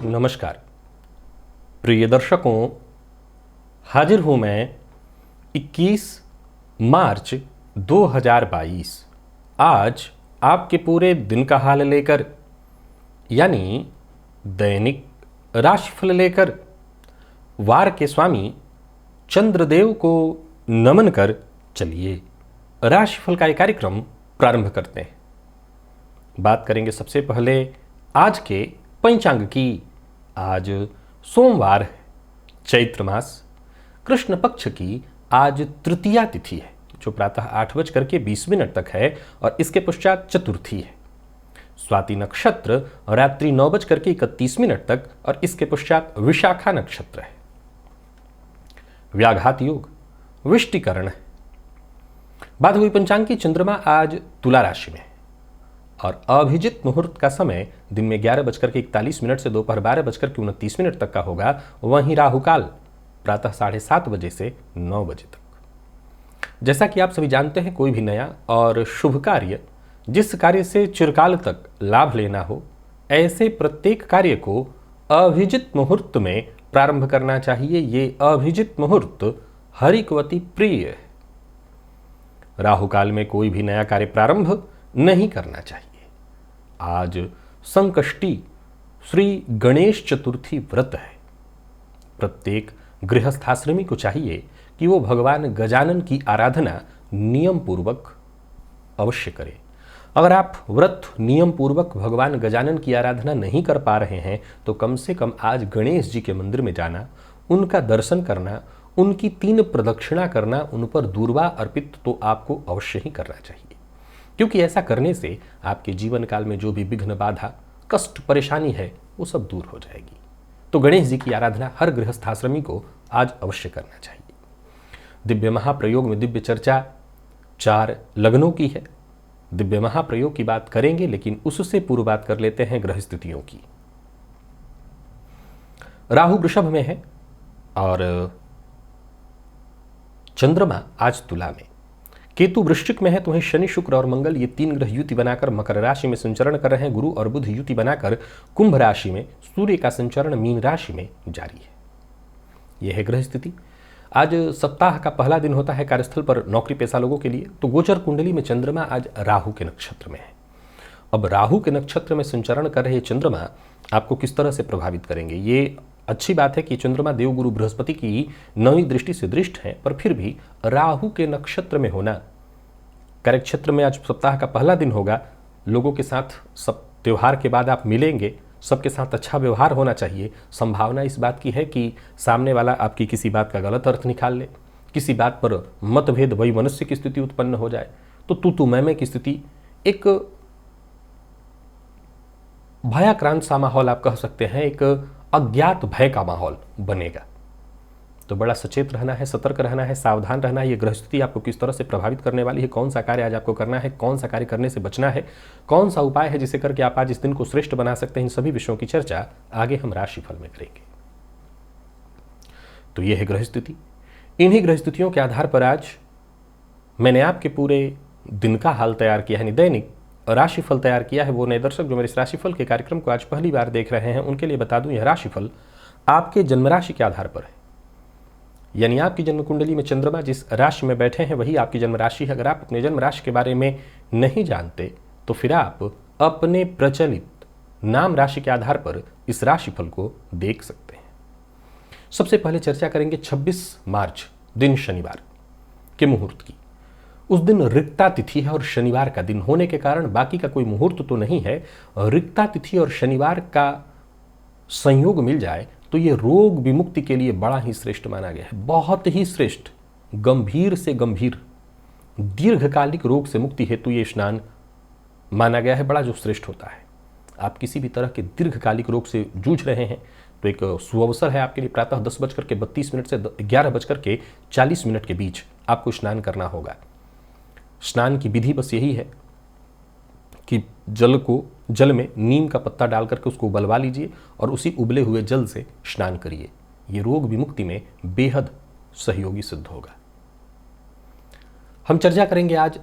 नमस्कार प्रिय दर्शकों, हाजिर हूं मैं 21 मार्च 2022 आज आपके पूरे दिन का हाल लेकर, यानी दैनिक राशिफल लेकर वार के स्वामी चंद्रदेव को नमन कर चलिए राशिफल का एक कार्यक्रम प्रारंभ करते हैं। बात करेंगे सबसे पहले आज के पंचांग की। आज सोमवार है, चैत्र मास, कृष्ण पक्ष की आज तृतीया तिथि है जो प्रातः 8:20 तक है और इसके पश्चात चतुर्थी है। स्वाति नक्षत्र रात्रि 9:31 तक और इसके पश्चात विशाखा नक्षत्र है। व्याघात योग विष्टिकरण है। बाद हुई पंचांग की चंद्रमा आज तुला राशि में और अभिजित मुहूर्त का समय दिन में 11:41 से दोपहर 12:29 तक का होगा। वहीं राहुकाल प्रातः 7:30 बजे से 9 बजे तक। जैसा कि आप सभी जानते हैं, कोई भी नया और शुभ कार्य, जिस कार्य से चिरकाल तक लाभ लेना हो, ऐसे प्रत्येक कार्य को अभिजित मुहूर्त में प्रारंभ करना चाहिए। ये अभिजित मुहूर्त हरिकवती प्रिय है। राहुकाल में कोई भी नया कार्य प्रारंभ नहीं करना चाहिए। आज संकष्टी श्री गणेश चतुर्थी व्रत है। प्रत्येक गृहस्थाश्रमी को चाहिए कि वो भगवान गजानन की आराधना नियम पूर्वक अवश्य करे। अगर आप व्रत नियम पूर्वक भगवान गजानन की आराधना नहीं कर पा रहे हैं तो कम से कम आज गणेश जी के मंदिर में जाना, उनका दर्शन करना, उनकी 3 प्रदक्षिणा करना, उन पर दूर्वा अर्पित तो आपको अवश्य ही करना चाहिए, क्योंकि ऐसा करने से आपके जीवन काल में जो भी विघ्न, बाधा, कष्ट, परेशानी है वो सब दूर हो जाएगी। तो गणेश जी की आराधना हर गृहस्थाश्रमी को आज अवश्य करना चाहिए। दिव्य महाप्रयोग में दिव्य चर्चा 4 लग्नों की है। दिव्य महाप्रयोग की बात करेंगे, लेकिन उससे पूर्व बात कर लेते हैं ग्रह स्थितियों की। राहु वृषभ में है और चंद्रमा आज तुला में। केतु वृश्चिक में है तो वहीं शनि, शुक्र और मंगल ये 3 ग्रह युति बनाकर मकर राशि में संचरण कर रहे हैं। गुरु और बुध युति बनाकर कुंभ राशि में, सूर्य का संचरण मीन राशि में जारी है। यह है ग्रह स्थिति। आज सप्ताह का पहला दिन होता है कार्यस्थल पर नौकरी पेशा लोगों के लिए। तो गोचर कुंडली में चंद्रमा आज राहु के नक्षत्र में है। अब राहु के नक्षत्र में संचरण कर रहे चंद्रमा आपको किस तरह से प्रभावित करेंगे? ये अच्छी बात है कि चंद्रमा देवगुरु बृहस्पति की 9वीं दृष्टि से दृष्ट है, पर फिर भी राहु के नक्षत्र में होना, कार्यक्षेत्र में आज सप्ताह का पहला दिन होगा। लोगों के साथ सब त्यौहार के बाद आप मिलेंगे, सबके साथ अच्छा व्यवहार होना चाहिए। संभावना इस बात की है कि सामने वाला आपकी किसी बात का गलत अर्थ निकाल ले, किसी बात पर मतभेद, वैमनस्य की स्थिति उत्पन्न हो जाए, तो तू मैं की स्थिति, एक भयाक्रांत सा माहौल आप कह सकते हैं, एक अज्ञात भय का माहौल बनेगा। तो बड़ा सचेत रहना है, सतर्क रहना है, सावधान रहना है। ये ग्रह स्थिति आपको किस तरह से प्रभावित करने वाली है, कौन सा कार्य आज आपको करना है, कौन सा कार्य करने से बचना है, कौन सा उपाय है जिसे करके आप आज इस दिन को श्रेष्ठ बना सकते हैं, इन सभी विषयों की चर्चा आगे हम राशिफल में करेंगे। तो ये है ग्रह स्थिति। इन्हीं ग्रह स्थितियों के आधार पर आज मैंने आपके पूरे दिन का हाल तैयार किया है, दैनिक राशिफल तैयार किया है। वो नए दर्शक जो मेरे इस राशिफल के कार्यक्रम को आज पहली बार देख रहे हैं, उनके लिए बता दूं, यह राशिफल आपके जन्म राशि के आधार पर है। यानी आपकी जन्म कुंडली में चंद्रमा जिस राशि में बैठे हैं वही आपकी जन्म राशि है। अगर आप अपने जन्म राशि के बारे में नहीं जानते तो फिर आप अपने प्रचलित नाम राशि के आधार पर इस राशिफल को देख सकते हैं। सबसे पहले चर्चा करेंगे 26 मार्च दिन शनिवार के मुहूर्त की। उस दिन रिक्ता तिथि है और शनिवार का दिन होने के कारण बाकी का कोई मुहूर्त तो नहीं है। रिक्ता तिथि और शनिवार का संयोग मिल जाए तो ये रोग विमुक्ति के लिए बड़ा ही श्रेष्ठ माना गया है, बहुत ही श्रेष्ठ। गंभीर से गंभीर दीर्घकालिक रोग से मुक्ति हेतु ये स्नान माना गया है, बड़ा जो श्रेष्ठ होता है। आप किसी भी तरह के दीर्घकालिक रोग से जूझ रहे हैं तो एक सुअवसर है आपके लिए। प्रातः 10:32 से 11:40 के बीच आपको स्नान करना होगा। स्नान की विधि बस यही है कि जल में नीम का पत्ता डाल करके उसको उबलवा लीजिए और उसी उबले हुए जल से स्नान करिए। ये रोग विमुक्ति में बेहद सहयोगी सिद्ध होगा। हम चर्चा करेंगे आज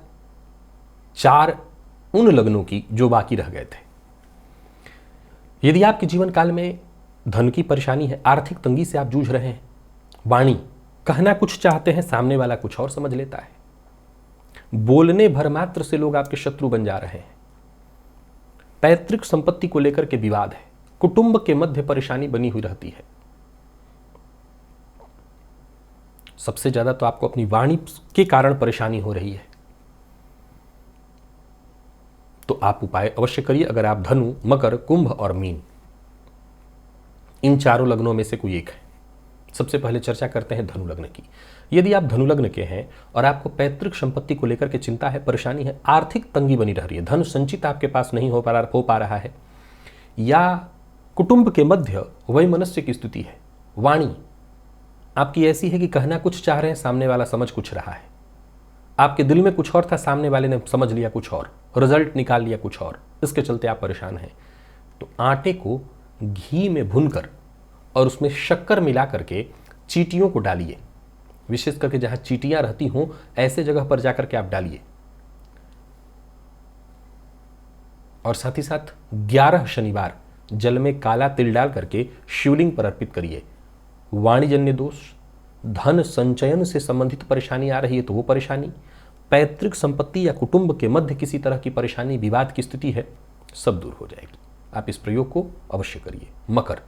4 उन लग्नों की जो बाकी रह गए थे। यदि आपके जीवन काल में धन की परेशानी है, आर्थिक तंगी से आप जूझ रहे हैं। वाणी, कहना कुछ चाहते हैं, सामने वाला कुछ और समझ लेता है। बोलने भर मात्र से लोग आपके शत्रु बन जा रहे हैं। पैतृक संपत्ति को लेकर के विवाद है, कुटुंब के मध्य परेशानी बनी हुई रहती है। सबसे ज्यादा तो आपको अपनी वाणी के कारण परेशानी हो रही है, तो आप उपाय अवश्य करिए। अगर आप धनु, मकर, कुंभ और मीन, इन चारों लग्नों में से कोई एक है। सबसे पहले चर्चा करते हैं धनु लग्न की। यदि आप धनु लग्न के हैं और आपको पैतृक संपत्ति को लेकर के चिंता है, परेशानी है, आर्थिक तंगी बनी रह रही है, धन संचित आपके पास नहीं हो पा रहा है, या कुटुंब के मध्य वैमनस्य की स्थिति है, वाणी आपकी ऐसी है कि कहना कुछ चाह रहे हैं, सामने वाला समझ कुछ रहा है, आपके दिल में कुछ और था, सामने वाले ने समझ लिया कुछ और, रिजल्ट निकाल लिया कुछ और, इसके चलते आप परेशान हैं, तो आटे को घी में भूनकर और उसमें शक्कर मिला करके चींटियों को डालिए। विशेष करके जहां चींटियां रहती हों ऐसे जगह पर जाकर के आप डालिए। और साथ ही साथ 11 शनिवार जल में काला तिल डाल करके शिवलिंग पर अर्पित करिए। वाणिजन्य दोष, धन संचयन से संबंधित परेशानी आ रही है तो वो परेशानी, पैतृक संपत्ति या कुटुंब के मध्य किसी तरह की परेशानी, विवाद की स्थिति है, सब दूर हो जाएगी। आप इस प्रयोग को अवश्य करिए। मकर,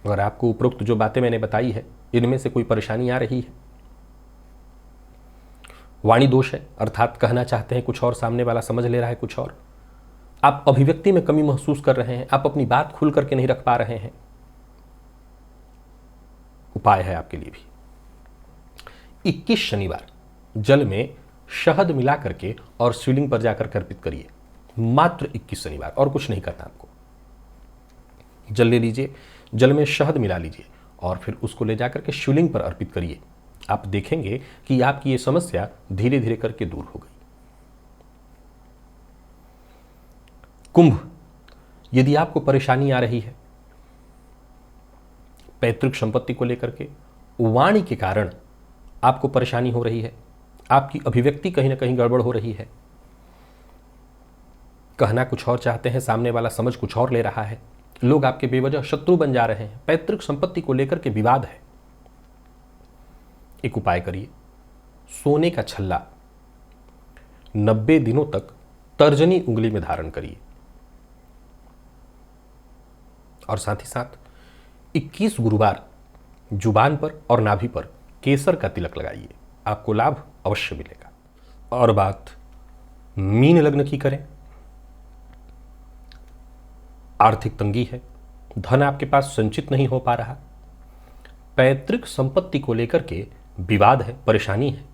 अगर आपको उपरोक्त जो बातें मैंने बताई है इनमें से कोई परेशानी आ रही है, वाणी दोष है, अर्थात कहना चाहते हैं कुछ और, सामने वाला समझ ले रहा है कुछ और, आप अभिव्यक्ति में कमी महसूस कर रहे हैं, आप अपनी बात खुल करके नहीं रख पा रहे हैं, उपाय है आपके लिए भी। 21 शनिवार जल में शहद मिला करके और शिवलिंग पर जाकर अर्पित करिए। मात्र 21 शनिवार, और कुछ नहीं करना आपको। जल ले लीजिए, जल में शहद मिला लीजिए और फिर उसको ले जाकर के शिवलिंग पर अर्पित करिए। आप देखेंगे कि आपकी ये समस्या धीरे धीरे करके दूर हो गई। कुंभ, यदि आपको परेशानी आ रही है पैतृक संपत्ति को लेकर के, वाणी के कारण आपको परेशानी हो रही है, आपकी अभिव्यक्ति कहीं ना कहीं गड़बड़ हो रही है, कहना कुछ और चाहते हैं, सामने वाला समझ कुछ और ले रहा है, लोग आपके बेवजह शत्रु बन जा रहे हैं, पैतृक संपत्ति को लेकर के विवाद है, एक उपाय करिए। सोने का छल्ला 90 दिनों तक तर्जनी उंगली में धारण करिए और साथ ही साथ 21 गुरुवार जुबान पर और नाभि पर केसर का तिलक लगाइए, आपको लाभ अवश्य मिलेगा। और बात मीन लग्न की करें, आर्थिक तंगी है, धन आपके पास संचित नहीं हो पा रहा, पैतृक संपत्ति को लेकर के विवाद है, परेशानी है,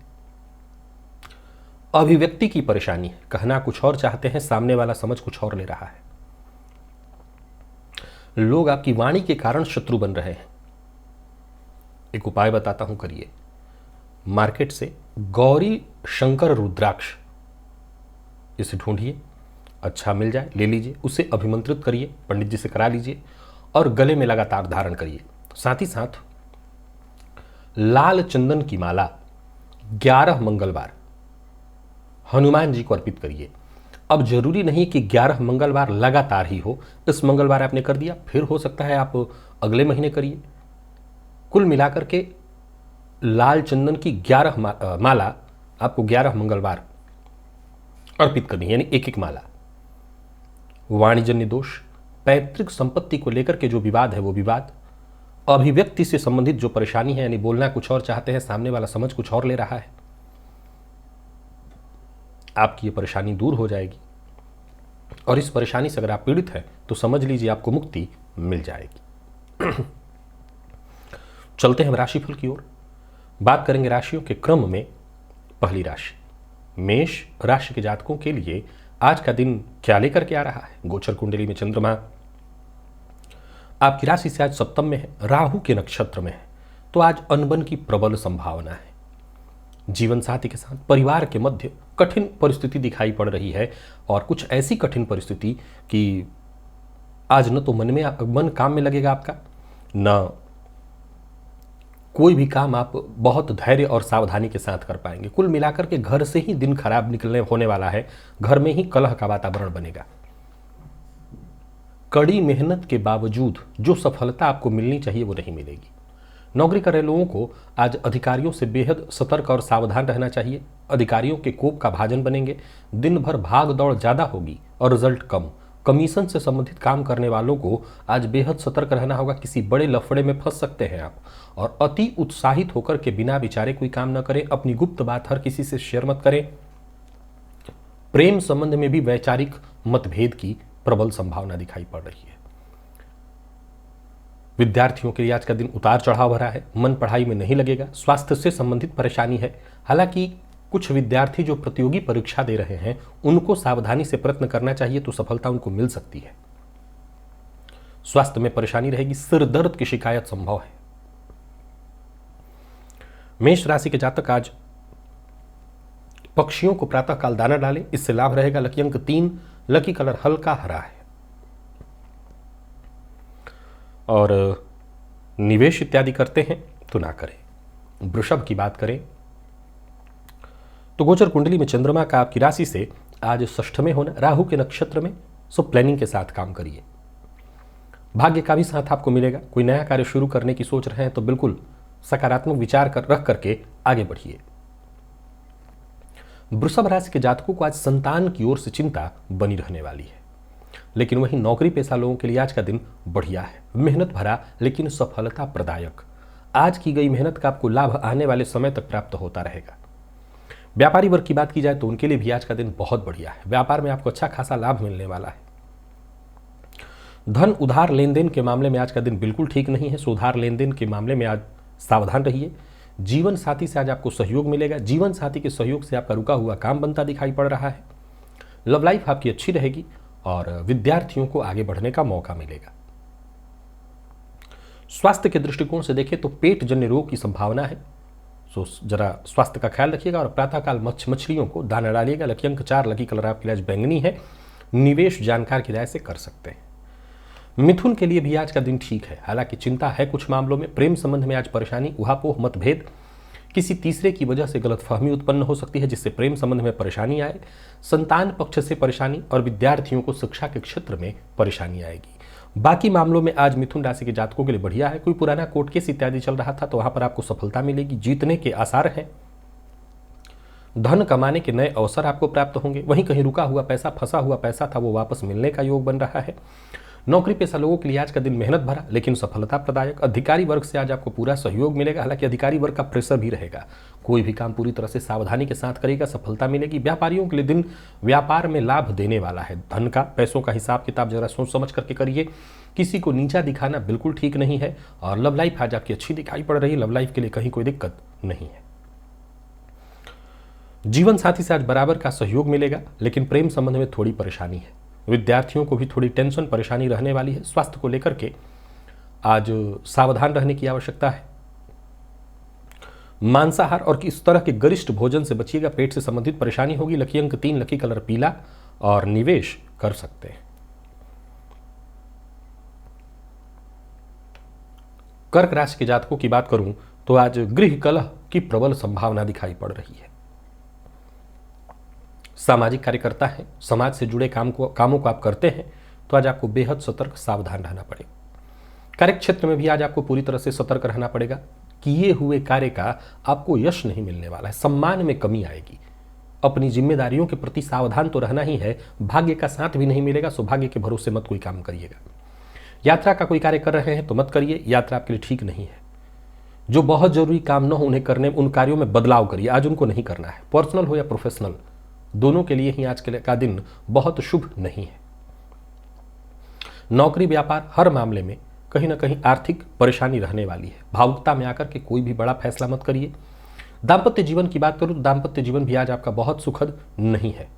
अभिव्यक्ति की परेशानी है, कहना कुछ और चाहते हैं, सामने वाला समझ कुछ और ले रहा है, लोग आपकी वाणी के कारण शत्रु बन रहे हैं। एक उपाय बताता हूं, करिए। मार्केट से गौरी शंकर रुद्राक्ष इसे ढूंढिए, अच्छा मिल जाए ले लीजिए, उसे अभिमंत्रित करिए, पंडित जी से करा लीजिए और गले में लगातार धारण करिए। साथ ही साथ लाल चंदन की माला 11 मंगलवार हनुमान जी को अर्पित करिए। अब जरूरी नहीं कि 11 मंगलवार लगातार ही हो, इस मंगलवार आपने कर दिया, फिर हो सकता है आप अगले महीने करिए। कुल मिलाकर के लाल चंदन की 11 माला आपको 11 मंगलवार अर्पित करनी है, यानी एक एक माला। वाणिजन्य दोष, पैतृक संपत्ति को लेकर के जो विवाद है वो विवाद, अभिव्यक्ति से संबंधित जो परेशानी है, यानी बोलना कुछ और चाहते हैं, सामने वाला समझ कुछ और ले रहा है, आपकी ये परेशानी दूर हो जाएगी। और इस परेशानी से अगर आप पीड़ित हैं तो समझ लीजिए आपको मुक्ति मिल जाएगी। चलते हैं राशिफल की ओर। बात करेंगे राशियों के क्रम में। पहली राशि मेष राशि के जातकों के लिए आज का दिन क्या लेकर के आ रहा है। गोचर कुंडली में चंद्रमा आपकी राशि से आज सप्तम में है, राहु के नक्षत्र में है, तो आज अनबन की प्रबल संभावना है। जीवन साथी के साथ परिवार के मध्य कठिन परिस्थिति दिखाई पड़ रही है, और कुछ ऐसी कठिन परिस्थिति कि आज न तो मन काम में लगेगा आपका, न कोई भी काम आप बहुत धैर्य और सावधानी के साथ कर पाएंगे। कुल मिलाकर के घर से ही दिन खराब होने वाला है, घर में ही कलह का वातावरण बनेगा। कड़ी मेहनत के बावजूद जो सफलता आपको मिलनी चाहिए वो नहीं मिलेगी। नौकरी कर रहे लोगों को आज अधिकारियों से बेहद सतर्क और सावधान रहना चाहिए। अधिकारियों के कोप का भाजन बनेंगे, दिन भर भाग दौड़ ज़्यादा होगी और रिजल्ट कम। कमीशन से संबंधित काम करने वालों को आज बेहद सतर्क रहना होगा, किसी बड़े लफड़े में फंस सकते हैं आप। और अति उत्साहित होकर के बिना विचारे कोई काम न करें, अपनी गुप्त बात हर किसी से शेयर मत करें। प्रेम संबंध में भी वैचारिक मतभेद की प्रबल संभावना दिखाई पड़ रही है। विद्यार्थियों के लिए आज का दिन उतार चढ़ाव भरा है, मन पढ़ाई में नहीं लगेगा, स्वास्थ्य से संबंधित परेशानी है। हालांकि कुछ विद्यार्थी जो प्रतियोगी परीक्षा दे रहे हैं उनको सावधानी से प्रयत्न करना चाहिए, तो सफलता उनको मिल सकती है। स्वास्थ्य में परेशानी रहेगी, सिर दर्द की शिकायत संभव है। मेष राशि के जातक आज पक्षियों को प्रातःकाल दाना डालें, इससे लाभ रहेगा। लकी अंक 3, लकी कलर हल्का हरा है। और निवेश इत्यादि करते हैं तो ना करें। वृषभ की बात करें तो गोचर कुंडली में चंद्रमा का आपकी राशि से आज षष्ठ में होना, राहु के नक्षत्र में, सो प्लानिंग के साथ काम करिए। भाग्य का भी साथ आपको मिलेगा। कोई नया कार्य शुरू करने की सोच रहे हैं तो बिल्कुल सकारात्मक विचार रख करके आगे बढ़िए। वृषभ राशि के जातकों को आज संतान की ओर से चिंता बनी रहने वाली है, लेकिन वहीं नौकरी पेशा लोगों के लिए आज का दिन बढ़िया है। मेहनत भरा लेकिन सफलता प्रदायक। आज की गई मेहनत का आपको लाभ आने वाले समय तक प्राप्त होता रहेगा। व्यापारी वर्ग की बात की जाए तो उनके लिए भी आज का दिन बहुत बढ़िया है। व्यापार में आपको अच्छा खासा लाभ मिलने वाला है। धन उधार लेन देन के मामले में आज का दिन बिल्कुल ठीक नहीं है, सो उधार लेन देन के मामले में आज सावधान रहिए। जीवन साथी से आज आपको सहयोग मिलेगा। जीवन साथी के सहयोग से आपका रुका हुआ काम बनता दिखाई पड़ रहा है। लव लाइफ आपकी अच्छी रहेगी और विद्यार्थियों को आगे बढ़ने का मौका मिलेगा। स्वास्थ्य के दृष्टिकोण से देखें तो पेट जन्य रोग की संभावना है, सो जरा स्वास्थ्य का ख्याल रखिएगा और प्रातःकाल मछलियों को दाना डालिएगा। लकी अंक 4, लकी कलर आपके लिए आज बैंगनी है। निवेश जानकार की राय से कर सकते हैं। मिथुन के लिए भी आज का दिन ठीक है, हालांकि चिंता है कुछ मामलों में। प्रेम संबंध में आज परेशानी, उहापोह, मतभेद, किसी तीसरे की वजह से गलतफहमी उत्पन्न हो सकती है जिससे प्रेम संबंध में परेशानी आए। संतान पक्ष से परेशानी और विद्यार्थियों को शिक्षा के क्षेत्र में परेशानी आएगी। बाकी मामलों में आज मिथुन राशि के जातकों के लिए बढ़िया है। कोई पुराना कोर्ट केस इत्यादि चल रहा था तो वहां पर आपको सफलता मिलेगी, जीतने के आसार हैं। धन कमाने के नए अवसर आपको प्राप्त होंगे। वहीं कहीं रुका हुआ पैसा, फंसा हुआ पैसा था, वो वापस मिलने का योग बन रहा है। नौकरी पेशा लोगों के लिए आज का दिन मेहनत भरा लेकिन सफलता प्रदायक। अधिकारी वर्ग से आज आपको पूरा सहयोग मिलेगा, हालांकि अधिकारी वर्ग का प्रेशर भी रहेगा। कोई भी काम पूरी तरह से सावधानी के साथ करेगा, सफलता मिलेगी। व्यापारियों के लिए दिन व्यापार में लाभ देने वाला है। धन का, पैसों का हिसाब किताब जरा सोच समझ करके करिए। किसी को नीचा दिखाना बिल्कुल ठीक नहीं है। और लव लाइफ आज आपकी अच्छी दिखाई पड़ रही है। लव लाइफ के लिए कहीं कोई दिक्कत नहीं है। जीवन साथी से आज बराबर का सहयोग मिलेगा, लेकिन प्रेम संबंध में थोड़ी परेशानी है। विद्यार्थियों को भी थोड़ी टेंशन परेशानी रहने वाली है। स्वास्थ्य को लेकर के आज सावधान रहने की आवश्यकता है। मांसाहार और किस तरह के गरिष्ठ भोजन से बचिएगा, पेट से संबंधित परेशानी होगी। लकी अंक 3, लकी कलर पीला और निवेश कर सकते हैं। कर्क राशि के जातकों की बात करूं तो आज गृह कलह की प्रबल संभावना दिखाई पड़ रही है। सामाजिक कार्यकर्ता हैं, समाज से जुड़े कामों को आप करते हैं तो आज आपको बेहद सतर्क सावधान रहना पड़ेगा। कार्य क्षेत्र में भी आज आपको पूरी तरह से सतर्क रहना पड़ेगा। किए हुए कार्य का आपको यश नहीं मिलने वाला है, सम्मान में कमी आएगी। अपनी जिम्मेदारियों के प्रति सावधान तो रहना ही है। भाग्य का साथ भी नहीं मिलेगा, सौभाग्य के भरोसे मत कोई काम करिएगा। यात्रा का कोई कार्य कर रहे हैं तो मत करिए, यात्रा आपके लिए ठीक नहीं है। जो बहुत जरूरी काम न हो उन्हें करने, उन कार्यों में बदलाव करिए, आज उनको नहीं करना है। पर्सनल हो या प्रोफेशनल, दोनों के लिए ही आज का दिन बहुत शुभ नहीं है। नौकरी व्यापार हर मामले में कहीं ना कहीं आर्थिक परेशानी रहने वाली है। भावुकता में आकर के कोई भी बड़ा फैसला मत करिए। दाम्पत्य जीवन की बात करूं तो दाम्पत्य जीवन भी आज आपका बहुत सुखद नहीं है।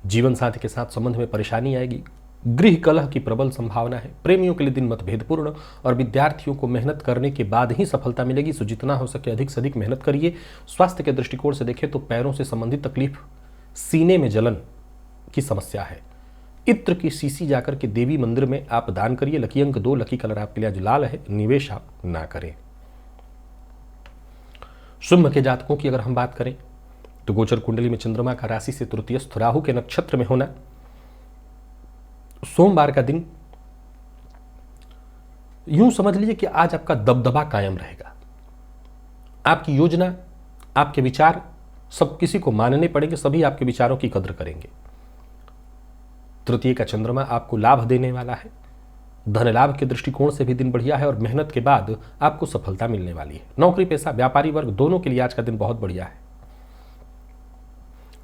जीवन साथी के साथ संबंध में परेशानी आएगी। गृह कलह की प्रबल संभावना है। प्रेमियों के लिए दिन मतभेदपूर्ण और विद्यार्थियों को मेहनत करने के बाद ही सफलता मिलेगी, सो जितना हो सके अधिक से अधिक मेहनत करिए। स्वास्थ्य के दृष्टिकोण से देखें तो पैरों से संबंधित तकलीफ, सीने में जलन की समस्या है। इत्र की शीशी जाकर के देवी मंदिर में आप दान करिए। लकी अंक 2, लकी कलर आपके लिए आज लाल है। निवेश आप ना करें। सिंह के जातकों की अगर हम बात करें तो गोचर कुंडली में चंद्रमा का राशि से तृतीयस्थ राहु के नक्षत्र में होना, सोमवार का दिन यूं समझ लीजिए कि आज आपका दबदबा कायम रहेगा। आपकी योजना, आपके विचार सब किसी को मानने पड़ेंगे, सभी आपके विचारों की कद्र करेंगे। तृतीय का चंद्रमा आपको लाभ देने वाला है। धन लाभ के दृष्टिकोण से भी दिन बढ़िया है और मेहनत के बाद आपको सफलता मिलने वाली है। नौकरी पेशा व्यापारी वर्ग दोनों के लिए आज का दिन बहुत बढ़िया है।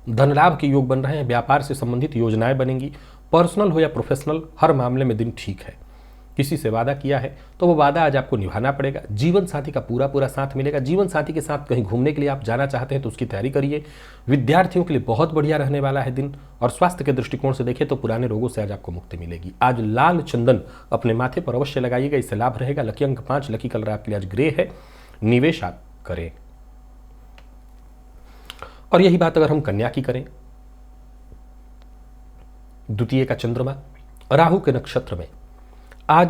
धन लाभ के योग बन रहे हैं, व्यापार से संबंधित योजनाएं बनेंगी। पर्सनल हो या प्रोफेशनल, हर मामले में दिन ठीक है। किसी से वादा किया है तो वो वादा आज आपको निभाना पड़ेगा। जीवन साथी का पूरा पूरा साथ मिलेगा। जीवन साथी के साथ कहीं घूमने के लिए आप जाना चाहते हैं तो उसकी तैयारी करिए। विद्यार्थियों के लिए बहुत बढ़िया रहने वाला है दिन। और स्वास्थ्य के दृष्टिकोण से देखें तो पुराने रोगों से आज आपको मुक्ति मिलेगी। आज लाल चंदन अपने माथे पर अवश्य लगाइएगा, इससे लाभ रहेगा। लकी अंक 5, लकी कलर आपके लिए आज ग्रे है। निवेश आप करें। और यही बात अगर हम कन्या की करें, द्वितीय का चंद्रमा राहु के नक्षत्र में आज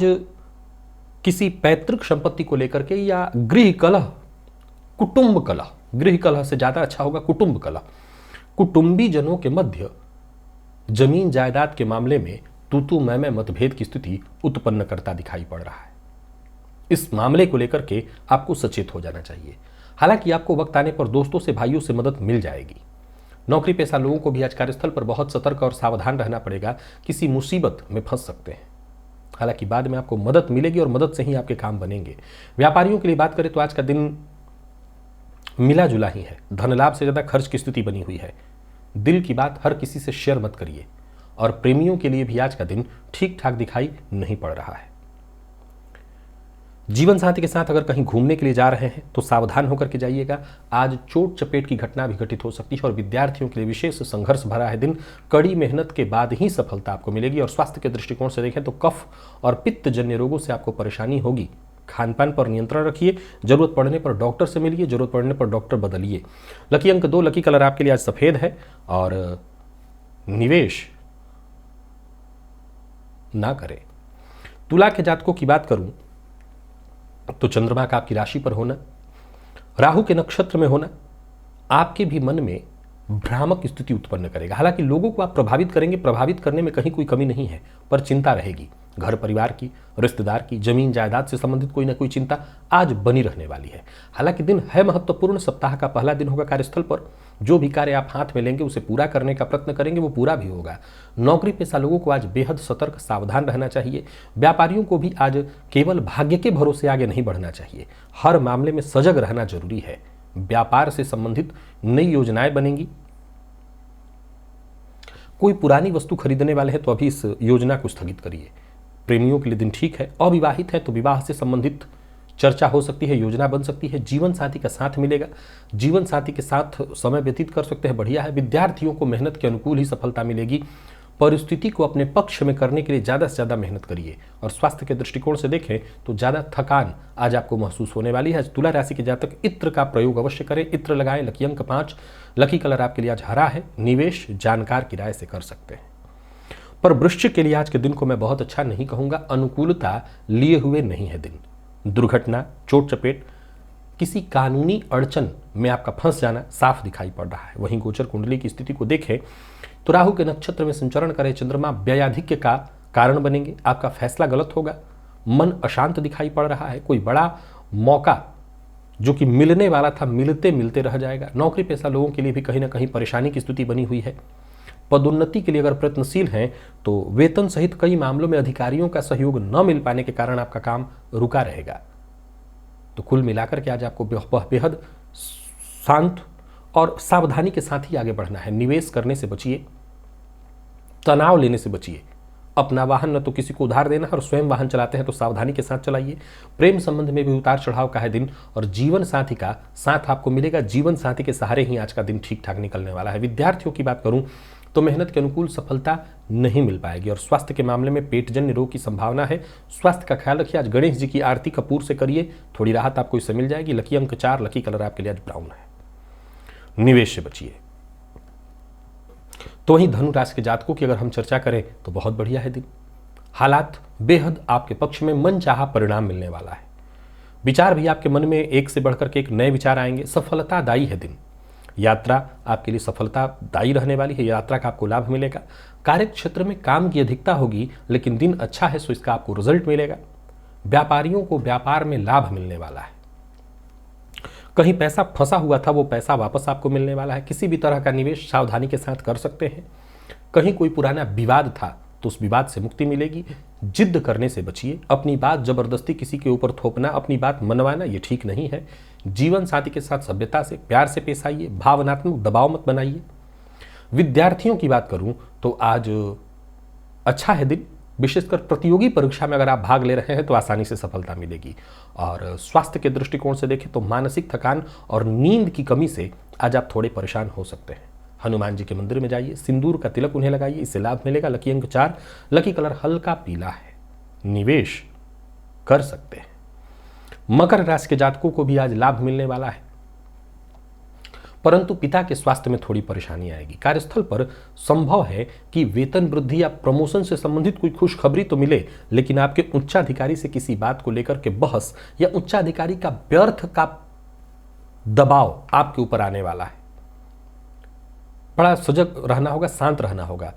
किसी पैतृक संपत्ति को लेकर के या गृह कलह, कुटुंब कलह, गृह कलह से ज्यादा अच्छा होगा कुटुंब कलह, कुटुंबी जनों के मध्य जमीन जायदाद के मामले में तू मैं मतभेद की स्थिति उत्पन्न करता दिखाई पड़ रहा है। इस मामले को लेकर के आपको सचेत हो जाना चाहिए। हालांकि आपको वक्त आने पर दोस्तों से, भाइयों से मदद मिल जाएगी। नौकरी पेशा लोगों को भी आज कार्यस्थल पर बहुत सतर्क और सावधान रहना पड़ेगा, किसी मुसीबत में फंस सकते हैं। हालांकि बाद में आपको मदद मिलेगी और मदद से ही आपके काम बनेंगे। व्यापारियों के लिए बात करें तो आज का दिन मिला जुला ही है। धन लाभ से ज्यादा खर्च की स्थिति बनी हुई है। दिल की बात हर किसी से शेयर मत करिए। और प्रेमियों के लिए भी आज का दिन ठीक ठाक दिखाई नहीं पड़ रहा है। जीवन साथी के साथ अगर कहीं घूमने के लिए जा रहे हैं तो सावधान होकर के जाइएगा। आज चोट चपेट की घटना भी घटित हो सकती है और विद्यार्थियों के लिए विशेष संघर्ष भरा है दिन। कड़ी मेहनत के बाद ही सफलता आपको मिलेगी। और स्वास्थ्य के दृष्टिकोण से देखें तो कफ और पित्त जन्य रोगों से आपको परेशानी होगी। खान पान पर नियंत्रण रखिए। जरूरत पड़ने पर डॉक्टर से मिलिए, जरूरत पड़ने पर डॉक्टर बदलिए। लकी अंक 2, लकी कलर आपके लिए आज सफेद है। और निवेश ना करें। तुला के जातकों की बात करूं तो चंद्रमा का आपकी राशि पर होना, राहु के नक्षत्र में होना आपके भी मन में भ्रामक स्थिति उत्पन्न करेगा। हालांकि लोगों को आप प्रभावित करेंगे, प्रभावित करने में कहीं कोई कमी नहीं है, पर चिंता रहेगी। घर परिवार की, रिश्तेदार की, जमीन जायदाद से संबंधित कोई ना कोई चिंता आज बनी रहने वाली है। हालांकि दिन है महत्वपूर्ण। सप्ताह का पहला दिन होगा कार्यस्थल पर। जो भी कार्य आप हाथ में लेंगे उसे पूरा करने का प्रयत्न करेंगे, वो पूरा भी होगा। नौकरी पेशा लोगों को आज बेहद सतर्क सावधान रहना चाहिए। व्यापारियों को भी आज केवल भाग्य के भरोसे आगे नहीं बढ़ना चाहिए। हर मामले में सजग रहना जरूरी है। व्यापार से संबंधित नई योजनाएं बनेंगी। कोई पुरानी वस्तु खरीदने वाले हैं तो अभी इस योजना को स्थगित करिए। प्रेमियों के लिए दिन ठीक है। अविवाहित है तो विवाह से संबंधित चर्चा हो सकती है, योजना बन सकती है। जीवन साथी का साथ मिलेगा, जीवन साथी के साथ समय व्यतीत कर सकते हैं, बढ़िया है। विद्यार्थियों को मेहनत के अनुकूल ही सफलता मिलेगी। परिस्थिति को अपने पक्ष में करने के लिए ज़्यादा से ज़्यादा मेहनत करिए। और स्वास्थ्य के दृष्टिकोण से देखें तो ज़्यादा थकान आज आपको महसूस होने वाली है। तुला राशि के जातक इत्र का प्रयोग अवश्य करें। इत्र लगाएं। लकी अंक 5, लकी कलर आपके लिए आज हरा है। निवेश जानकार की राय से कर सकते हैं। पर वृश्चिक के लिए आज के दिन को मैं बहुत अच्छा नहीं कहूँगा। अनुकूलता लिए हुए नहीं है दिन। दुर्घटना, चोट चपेट, किसी कानूनी अड़चन में आपका फंस जाना साफ दिखाई पड़ रहा है। वहीं गोचर कुंडली की स्थिति को देखें तो राहु के नक्षत्र में संचरण करे चंद्रमा व्ययाधिक्य का कारण बनेंगे। आपका फैसला गलत होगा। मन अशांत दिखाई पड़ रहा है। कोई बड़ा मौका जो कि मिलने वाला था मिलते मिलते रह जाएगा। नौकरी पेशा लोगों के लिए भी कहीं ना कहीं परेशानी की स्थिति बनी हुई है। पदोन्नति के लिए अगर प्रयत्नशील हैं तो वेतन सहित कई मामलों में अधिकारियों का सहयोग न मिल पाने के कारण आपका काम रुका रहेगा। तो कुल मिलाकर के आज आपको बेहद शांत और सावधानी के साथ ही आगे बढ़ना है। निवेश करने से बचिए, तनाव लेने से बचिए। अपना वाहन न तो किसी को उधार देना है और स्वयं वाहन चलाते हैं तो सावधानी के साथ चलाइए। प्रेम संबंध में भी उतार चढ़ाव का है दिन और जीवन साथी का साथ आपको मिलेगा। जीवन साथी के सहारे ही आज का दिन ठीक ठाक निकलने वाला है। विद्यार्थियों की बात करूं तो मेहनत के अनुकूल सफलता नहीं मिल पाएगी। और स्वास्थ्य के मामले में पेटजन्य रोग की संभावना है। स्वास्थ्य का ख्याल रखिए। आज गणेश जी की आरती कपूर से करिए, थोड़ी राहत आपको इससे मिल जाएगी। लकी अंक 4, लकी कलर आपके लिए आज ब्राउन है। निवेश से बचिए। तो वहीं धनु राशि के जातकों की अगर हम चर्चा करें तो बहुत बढ़िया है दिन। हालात बेहद आपके पक्ष में, मन चाहा परिणाम मिलने वाला है। विचार भी आपके मन में एक से बढ़कर के एक नए विचार आएंगे। सफलतादायी है दिन। यात्रा आपके लिए सफलतादायी रहने वाली है, यात्रा का आपको लाभ मिलेगा। कार्य क्षेत्र में काम की अधिकता होगी, लेकिन दिन अच्छा है सो इसका आपको रिजल्ट मिलेगा। व्यापारियों को व्यापार में लाभ मिलने वाला है। कहीं पैसा फंसा हुआ था, वो पैसा वापस आपको मिलने वाला है। किसी भी तरह का निवेश सावधानी के साथ कर सकते हैं। कहीं कोई पुराना विवाद था तो उस विवाद से मुक्ति मिलेगी। जिद्द करने से बचिए। अपनी बात जबरदस्ती किसी के ऊपर थोपना, अपनी बात मनवाना, ये ठीक नहीं है। जीवन साथी के साथ सभ्यता से, प्यार से पेश आइए। भावनात्मक दबाव मत बनाइए। विद्यार्थियों की बात करूं तो आज अच्छा है दिन। विशेषकर प्रतियोगी परीक्षा में अगर आप भाग ले रहे हैं तो आसानी से सफलता मिलेगी। और स्वास्थ्य के दृष्टिकोण से देखें तो मानसिक थकान और नींद की कमी से आज आप थोड़े परेशान हो सकते हैं। हनुमान जी के मंदिर में जाइए, सिंदूर का तिलक उन्हें लगाइए, इससे लाभ मिलेगा। लकी अंक 4, लकी कलर हल्का पीला है। निवेश कर सकते हैं। मकर राशि के जातकों को भी आज लाभ मिलने वाला है, परंतु पिता के स्वास्थ्य में थोड़ी परेशानी आएगी। कार्यस्थल पर संभव है कि वेतन वृद्धि या प्रमोशन से संबंधित कोई खुशखबरी तो मिले, लेकिन आपके उच्चाधिकारी से किसी बात को लेकर के बहस या उच्चाधिकारी का व्यर्थ का दबाव आपके ऊपर आने वाला है। बड़ा सजग रहना होगा, शांत रहना होगा।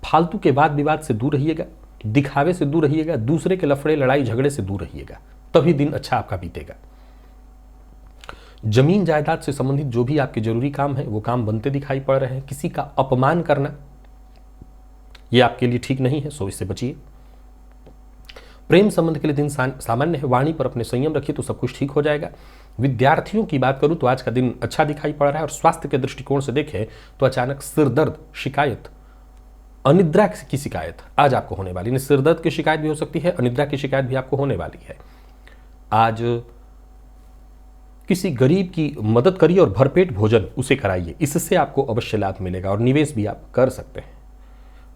फालतू के वाद विवाद से दूर रहिएगा, दिखावे से दूर रहिएगा, दूसरे के लफड़े लड़ाई झगड़े से दूर रहिएगा, तभी दिन अच्छा आपका बीतेगा। जमीन जायदाद से संबंधित जो भी आपके जरूरी काम है वो काम बनते दिखाई पड़ रहे हैं। किसी का अपमान करना ये आपके लिए ठीक नहीं है, सो इससे बचिए। प्रेम संबंध के लिए दिन सामान्य है। वाणी पर अपने संयम रखिए तो सब कुछ ठीक हो जाएगा। विद्यार्थियों की बात करूं तो आज का दिन अच्छा दिखाई पड़ रहा है। और स्वास्थ्य के दृष्टिकोण से देखें तो अचानक सिर दर्द, शिकायत, अनिद्रा की शिकायत आज आपको होने वाली है। सिर दर्द की शिकायत भी हो सकती है, अनिद्रा की शिकायत भी आपको होने वाली है। आज किसी गरीब की मदद करिए और भरपेट भोजन उसे कराइए, इससे आपको अवश्य लाभ मिलेगा। और निवेश भी आप कर सकते हैं।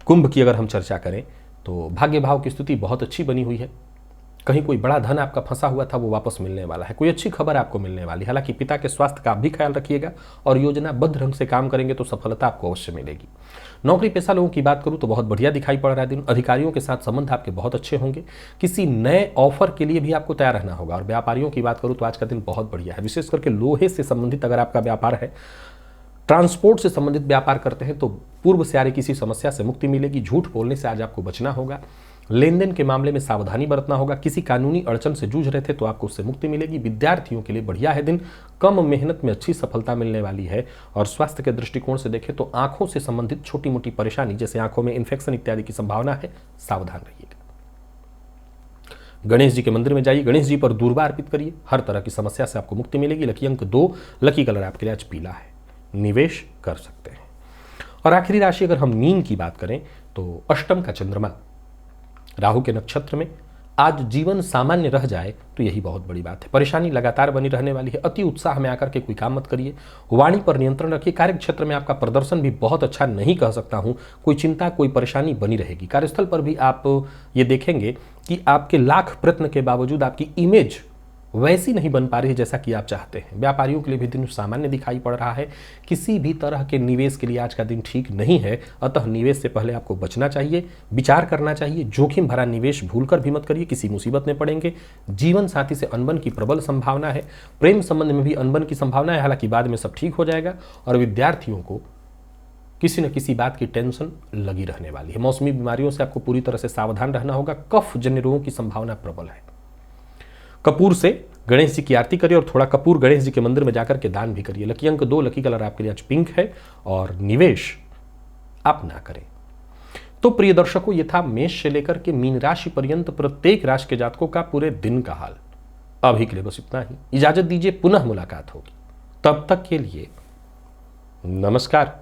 कुंभ की अगर हम चर्चा करें तो भाग्य भाव की स्थिति बहुत अच्छी बनी हुई है। कहीं कोई बड़ा धन आपका फंसा हुआ था वो वापस मिलने वाला है। कोई अच्छी खबर आपको मिलने वाली है। हालांकि पिता के स्वास्थ्य का आप भी ख्याल रखिएगा और योजनाबद्ध ढंग से काम करेंगे तो सफलता आपको अवश्य मिलेगी। नौकरी पेशा लोगों की बात करूं तो बहुत बढ़िया दिखाई पड़ रहा है दिन। अधिकारियों के साथ संबंध आपके बहुत अच्छे होंगे। किसी नए ऑफर के लिए भी आपको तैयार रहना होगा। और व्यापारियों की बात करूं तो आज का दिन बहुत बढ़िया है। विशेष करके लोहे से संबंधित अगर आपका व्यापार है, ट्रांसपोर्ट से संबंधित व्यापार करते हैं तो पूर्व से आ रही किसी समस्या से मुक्ति मिलेगी। झूठ बोलने से आज आपको बचना होगा। लेन देन के मामले में सावधानी बरतना होगा। किसी कानूनी अड़चन से जूझ रहे थे तो आपको उससे मुक्ति मिलेगी। विद्यार्थियों के लिए बढ़िया है दिन। कम मेहनत में अच्छी सफलता मिलने वाली है। और स्वास्थ्य के दृष्टिकोण से देखें तो आंखों से संबंधित छोटी मोटी परेशानी जैसे आंखों में इन्फेक्शन इत्यादि की संभावना है, सावधान रहिएगा। गणेश जी के मंदिर में जाइए, गणेश जी पर दूर्वा अर्पित करिए, हर तरह की समस्या से आपको मुक्ति मिलेगी। लकी अंक 2, लकी कलर आपके लिए आज पीला है। निवेश कर सकते हैं। और आखिरी राशि अगर हम मीन की बात करें तो अष्टम का चंद्रमा राहु के नक्षत्र में, आज जीवन सामान्य रह जाए तो यही बहुत बड़ी बात है। परेशानी लगातार बनी रहने वाली है। अति उत्साह में आकर के कोई काम मत करिए। वाणी पर नियंत्रण रखिए। कार्य क्षेत्र में आपका प्रदर्शन भी बहुत अच्छा नहीं कह सकता हूं। कोई चिंता, कोई परेशानी बनी रहेगी। कार्यस्थल पर भी आप ये देखेंगे कि आपके लाख प्रयत्न के बावजूद आपकी इमेज वैसी नहीं बन पा रही है जैसा कि आप चाहते हैं। व्यापारियों के लिए भी दिन सामान्य दिखाई पड़ रहा है। किसी भी तरह के निवेश के लिए आज का दिन ठीक नहीं है, अतः निवेश से पहले आपको बचना चाहिए, विचार करना चाहिए। जोखिम भरा निवेश भूलकर भी मत करिए, किसी मुसीबत में पड़ेंगे। जीवन साथी से अनबन की प्रबल संभावना है। प्रेम संबंध में भी अनबन की संभावना है, हालांकि बाद में सब ठीक हो जाएगा। और विद्यार्थियों को किसी न किसी बात की टेंशन लगी रहने वाली है। मौसमी बीमारियों से आपको पूरी तरह से सावधान रहना होगा। कफ जन्य रोगों की संभावना प्रबल है। कपूर से गणेश जी की आरती करिए और थोड़ा कपूर गणेश जी के मंदिर में जाकर के दान भी करिए। लकी अंक 2, लकी कलर आपके लिए आज पिंक है। और निवेश आप ना करें। तो प्रिय दर्शकों, ये था मेष से लेकर के मीन राशि पर्यंत प्रत्येक राशि के जातकों का पूरे दिन का हाल। अभी के लिए बस इतना ही। इजाजत दीजिए, पुनः मुलाकात होगी। तब तक के लिए नमस्कार।